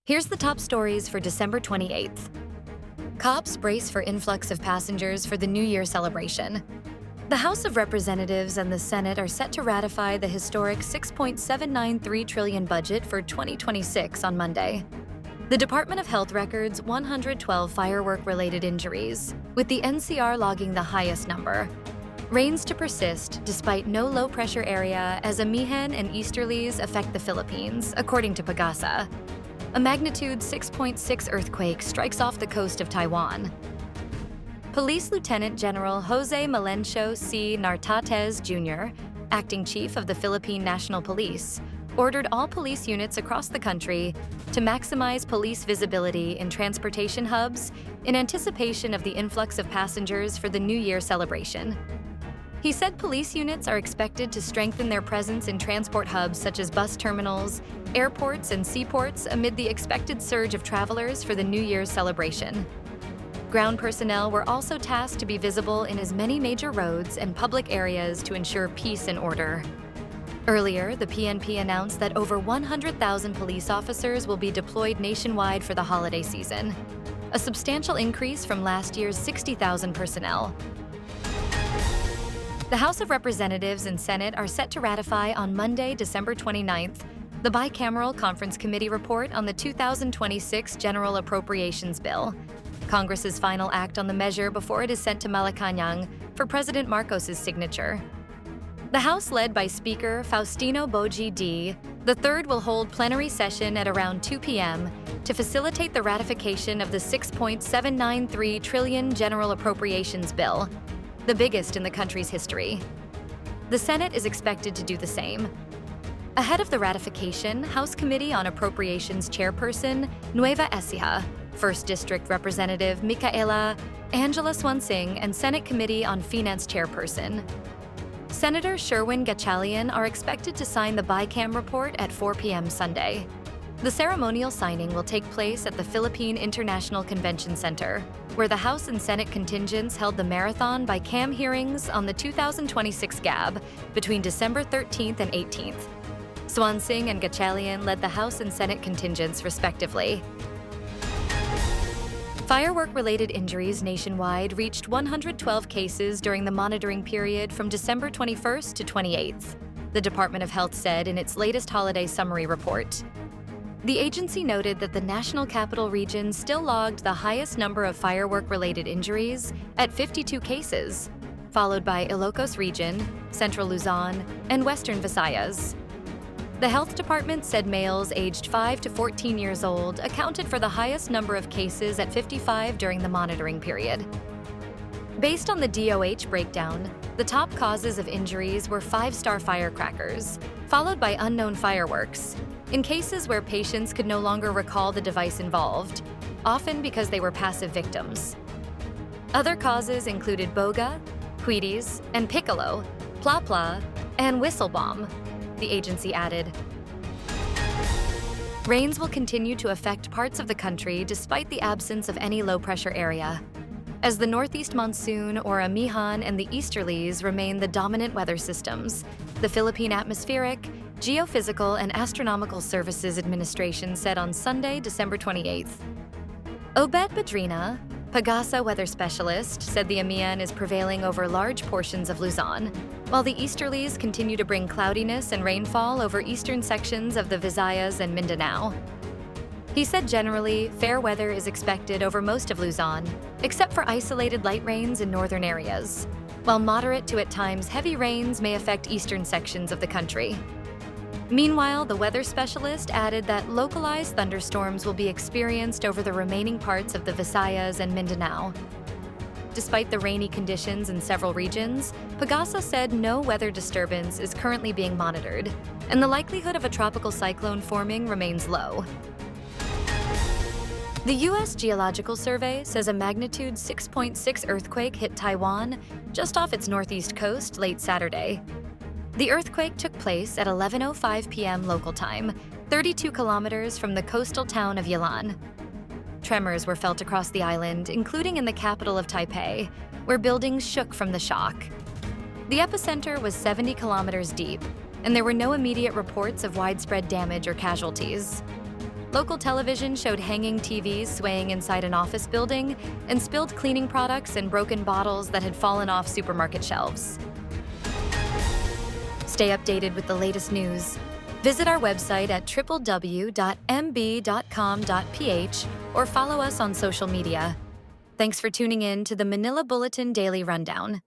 Here's the top stories for December 28th. Cops brace for influx of passengers for the New Year celebration. The House of Representatives and the Senate are set to ratify the historic $6.793 trillion budget for 2026 on Monday. The Department of Health records 112 firework-related injuries, with the NCR logging the highest number. Rains to persist despite no low-pressure area as amihan and easterlies affect the Philippines, according to PAGASA. A magnitude 6.6 earthquake strikes off the coast of Taiwan. Police Lieutenant General Jose Melencio C. Nartates Jr., acting chief of the Philippine National Police, ordered all police units across the country to maximize police visibility in transportation hubs in anticipation of the influx of passengers for the New Year celebration. He said police units are expected to strengthen their presence in transport hubs such as bus terminals, airports, and seaports amid the expected surge of travelers for the New Year's celebration. Ground personnel were also tasked to be visible in as many major roads and public areas to ensure peace and order. Earlier, the PNP announced that over 100,000 police officers will be deployed nationwide for the holiday season, a substantial increase from last year's 60,000 personnel. The House of Representatives and Senate are set to ratify on Monday, December 29th, the bicameral Conference Committee report on the 2026 General Appropriations Bill, Congress's final act on the measure before it is sent to Malacanang for President Marcos's signature. The House, led by Speaker Faustino Boji D. III, will hold plenary session at around 2 p.m. to facilitate the ratification of the $6.793 trillion General Appropriations Bill, the biggest in the country's history. The Senate is expected to do the same. Ahead of the ratification, House Committee on Appropriations Chairperson Nueva Ecija, 1st District Representative Micaela Angela Swansing, and Senate Committee on Finance Chairperson Senator Sherwin Gatchalian are expected to sign the BICAM report at 4 p.m. Sunday. The ceremonial signing will take place at the Philippine International Convention Center, where the House and Senate contingents held the Marathon BICAM hearings on the 2026 GAB between December 13th and 18th. Swansing and Gatchalian led the House and Senate contingents, respectively. Firework-related injuries nationwide reached 112 cases during the monitoring period from December 21st to 28th, the Department of Health said in its latest holiday summary report. The agency noted that the National Capital Region still logged the highest number of firework-related injuries at 52 cases, followed by Ilocos Region, Central Luzon, and Western Visayas. The health department said males aged 5 to 14 years old accounted for the highest number of cases at 55 during the monitoring period. Based on the DOH breakdown, the top causes of injuries were 5-star firecrackers, followed by unknown fireworks, in cases where patients could no longer recall the device involved, often because they were passive victims. Other causes included boga, huides, and piccolo, plapla, and whistle bomb, the agency added. Rains will continue to affect parts of the country despite the absence of any low-pressure area, as the northeast monsoon, or amihan, and the easterlies remain the dominant weather systems. The Philippine Atmospheric, Geophysical, and Astronomical Services Administration said on Sunday, December 28th. Obed Badrina, PAGASA weather specialist, said the amihan is prevailing over large portions of Luzon, while the easterlies continue to bring cloudiness and rainfall over eastern sections of the Visayas and Mindanao. He said generally, fair weather is expected over most of Luzon, except for isolated light rains in northern areas, while moderate to at times heavy rains may affect eastern sections of the country. Meanwhile, the weather specialist added that localized thunderstorms will be experienced over the remaining parts of the Visayas and Mindanao. Despite the rainy conditions in several regions, PAGASA said no weather disturbance is currently being monitored, and the likelihood of a tropical cyclone forming remains low. The U.S. Geological Survey says a magnitude 6.6 earthquake hit Taiwan just off its northeast coast late Saturday. The earthquake took place at 11:05 p.m. local time, 32 kilometers from the coastal town of Yilan. Tremors were felt across the island, including in the capital of Taipei, where buildings shook from the shock. The epicenter was 70 kilometers deep, and there were no immediate reports of widespread damage or casualties. Local television showed hanging TVs swaying inside an office building and spilled cleaning products and broken bottles that had fallen off supermarket shelves. Stay updated with the latest news. Visit our website at www.mb.com.ph or follow us on social media. Thanks for tuning in to the Manila Bulletin Daily Rundown.